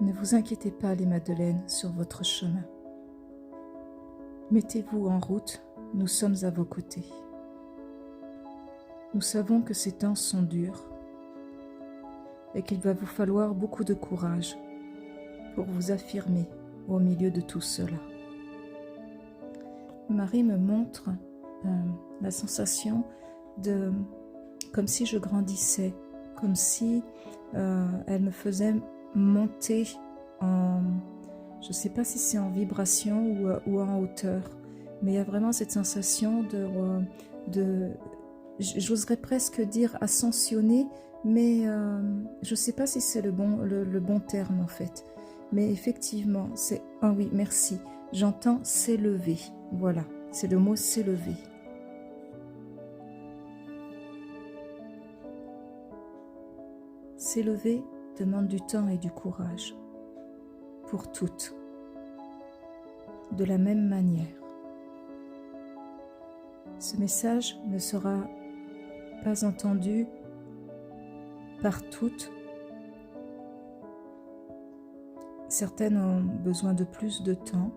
Ne vous inquiétez pas, les Madeleines, sur votre chemin. Mettez-vous en route, nous sommes à vos côtés. Nous savons que ces temps sont durs et qu'il va vous falloir beaucoup de courage pour vous affirmer au milieu de tout cela. Marie me montre la sensation de comme si je grandissais, comme si elle me faisait monter en, je ne sais pas si c'est en vibration ou en hauteur, mais il y a vraiment cette sensation de j'oserais presque dire ascensionner, mais je ne sais pas si c'est le bon terme en fait. Mais effectivement, c'est... Ah oui, merci. J'entends s'élever. Voilà, c'est le mot s'élever. S'élever demande du temps et du courage. Pour toutes. De la même manière. Ce message ne sera pas entendu par toutes. Certaines ont besoin de plus de temps.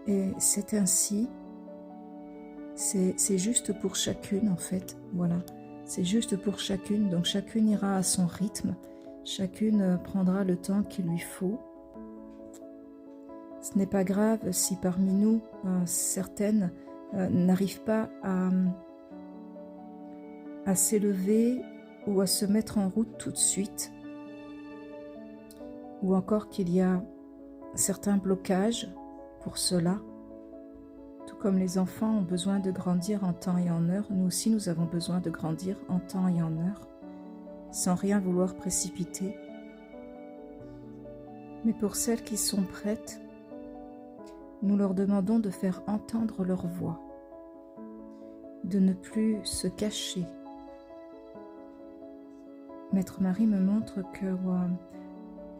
Et c'est ainsi. C'est juste pour chacune en fait. Voilà. C'est juste pour chacune. Donc chacune ira à son rythme. Chacune prendra le temps qu'il lui faut. Ce n'est pas grave si parmi nous, certaines n'arrivent pas à s'élever ou à se mettre en route tout de suite, ou encore qu'il y a certains blocages pour cela. Tout comme les enfants ont besoin de grandir en temps et en heure, nous aussi nous avons besoin de grandir en temps et en heure, sans rien vouloir précipiter. Mais pour celles qui sont prêtes, nous leur demandons de faire entendre leur voix, de ne plus se cacher. Maître Marie me montre que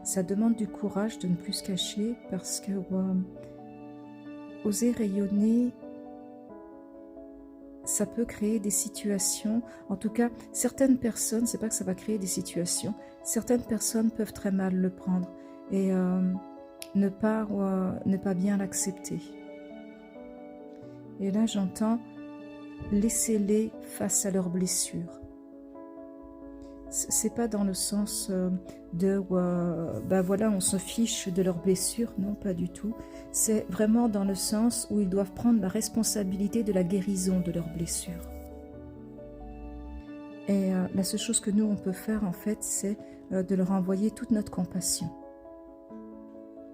ça demande du courage de ne plus se cacher parce que oser rayonner, ça peut créer des situations. En tout cas, certaines personnes, c'est pas que ça va créer des situations, certaines personnes peuvent très mal le prendre et ne pas bien l'accepter. Et là, j'entends laissez-les face à leurs blessures. C'est pas dans le sens voilà, on se fiche de leurs blessures, non, pas du tout. C'est vraiment dans le sens où ils doivent prendre la responsabilité de la guérison de leurs blessures. Et la seule chose que nous, on peut faire, en fait, c'est de leur envoyer toute notre compassion.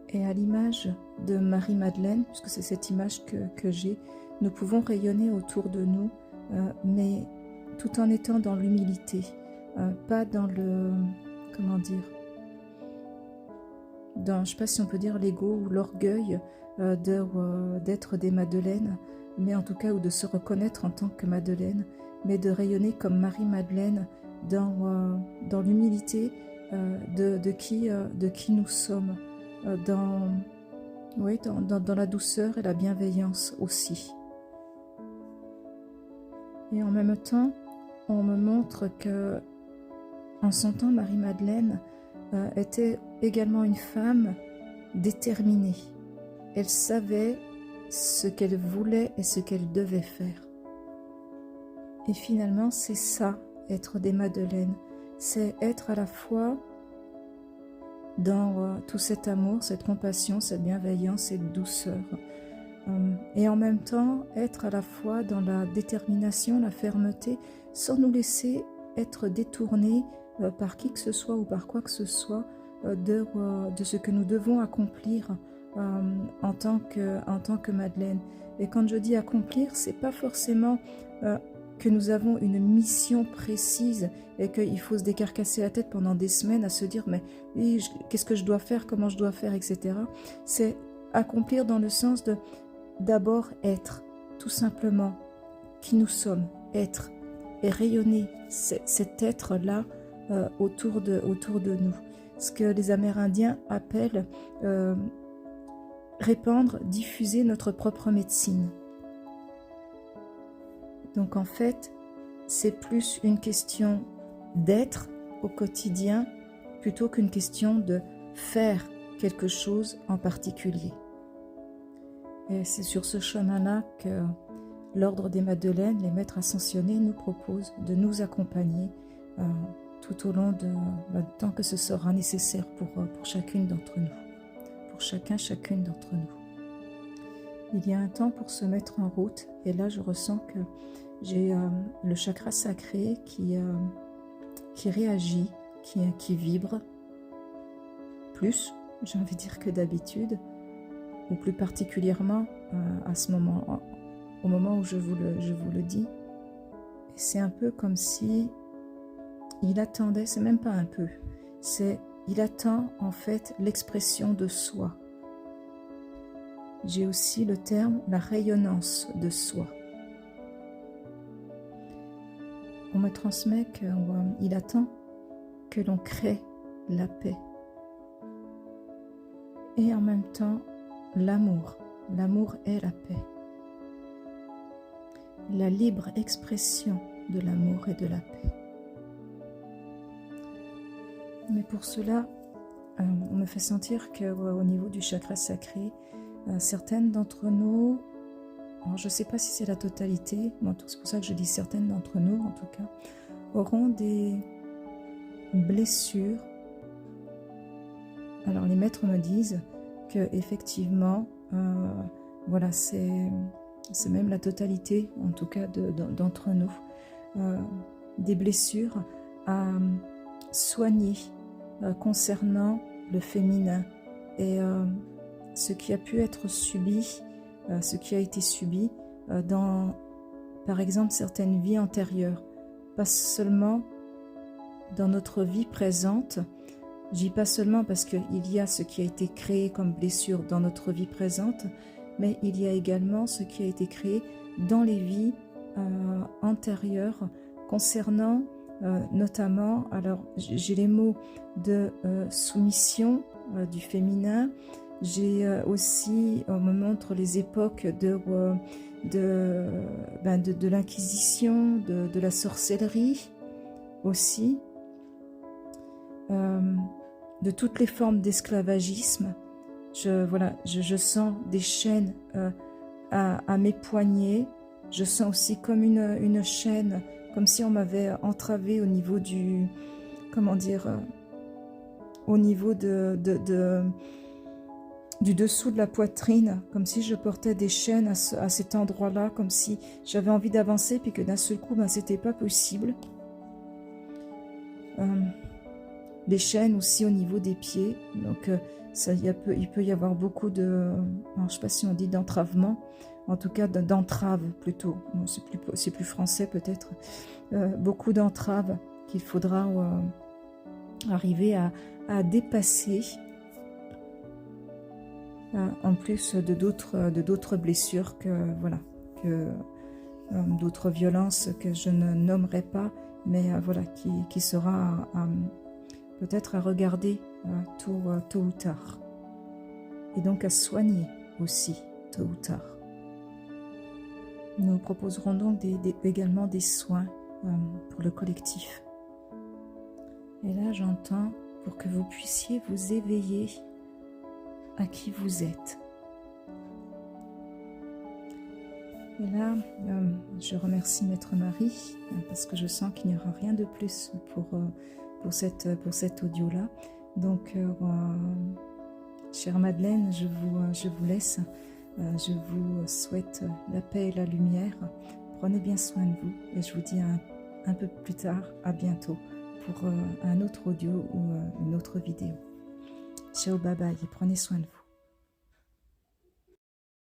Et à l'image de Marie-Madeleine, puisque c'est cette image que j'ai, nous pouvons rayonner autour de nous, mais tout en étant dans l'humilité. Pas dans le, comment dire, dans, je ne sais pas si on peut dire l'ego ou l'orgueil d'être des Madeleines, mais en tout cas, ou de se reconnaître en tant que Madeleine, mais de rayonner comme Marie-Madeleine dans l'humilité de qui nous sommes, dans la douceur et la bienveillance aussi. Et en même temps, on me montre que en son temps, Marie-Madeleine était également une femme déterminée. Elle savait ce qu'elle voulait et ce qu'elle devait faire. Et finalement, c'est ça, être des Madeleines. C'est être à la fois dans tout cet amour, cette compassion, cette bienveillance, cette douceur. Et en même temps, être à la fois dans la détermination, la fermeté, sans nous laisser être détournés par qui que ce soit ou par quoi que ce soit de ce que nous devons accomplir en tant que Madeleine. Et quand je dis accomplir, c'est pas forcément que nous avons une mission précise et qu'il faut se décarcasser la tête pendant des semaines à se dire mais oui, qu'est-ce que je dois faire, comment je dois faire, etc. C'est accomplir dans le sens de d'abord être, tout simplement, qui nous sommes, être, et rayonner cet être-là autour de nous. Ce que les Amérindiens appellent répandre, diffuser notre propre médecine. Donc en fait, c'est plus une question d'être au quotidien plutôt qu'une question de faire quelque chose en particulier. Et c'est sur ce chemin-là que l'Ordre des Madeleines, les maîtres ascensionnés, nous proposent de nous accompagner tout au long de tant que ce sera nécessaire pour chacune d'entre nous, pour chacune d'entre nous. Il y a un temps pour se mettre en route, et là je ressens que j'ai le chakra sacré qui réagit, qui vibre plus, j'ai envie de dire, que d'habitude, ou plus particulièrement à ce moment, au moment où je vous le dis. C'est un peu comme si il attendait, c'est même pas un peu, il attend en fait l'expression de soi. J'ai aussi le terme la rayonnance de soi. On me transmet qu'il attend que l'on crée la paix. Et en même temps, l'amour. L'amour est la paix. La libre expression de l'amour et de la paix. Mais pour cela, on me fait sentir qu'au niveau du chakra sacré, certaines d'entre nous, alors je ne sais pas si c'est la totalité, c'est pour ça que je dis certaines d'entre nous en tout cas, auront des blessures. Alors les maîtres me disent que effectivement, voilà, c'est même la totalité, en tout cas d'entre nous, des blessures à soigner concernant le féminin et ce qui a pu être subi, ce qui a été subi dans, par exemple, certaines vies antérieures, pas seulement dans notre vie présente. Je dis pas seulement parce qu'il y a ce qui a été créé comme blessure dans notre vie présente, mais il y a également ce qui a été créé dans les vies antérieures concernant notamment, alors j'ai les mots de soumission du féminin, j'ai aussi, on me montre les époques de l'inquisition, de la sorcellerie aussi, de toutes les formes d'esclavagisme. Je sens des chaînes à mes poignets, je sens aussi comme une chaîne, comme si on m'avait entravé au niveau du, comment dire, au niveau du dessous de la poitrine, comme si je portais des chaînes à cet endroit-là, comme si j'avais envie d'avancer, puis que d'un seul coup, c'était pas possible. Des chaînes aussi au niveau des pieds, donc il peut y avoir beaucoup de, alors, je ne sais pas si on dit d'entravement, en tout cas d'entrave plutôt, c'est plus français peut-être, beaucoup d'entraves qu'il faudra arriver à dépasser, en plus de d'autres blessures d'autres violences que je ne nommerai pas, mais qui sera peut-être à regarder tôt ou tard, et donc à soigner aussi tôt ou tard. Nous proposerons donc également des soins pour le collectif. Et là, j'entends pour que vous puissiez vous éveiller à qui vous êtes. Et là, je remercie Maître Marie parce que je sens qu'il n'y aura rien de plus pour cet audio-là. Donc, chère Madeleine, je vous laisse. Je vous souhaite la paix et la lumière. Prenez bien soin de vous et je vous dis un peu plus tard, à bientôt pour un autre audio ou une autre vidéo. Ciao, bye bye et prenez soin de vous.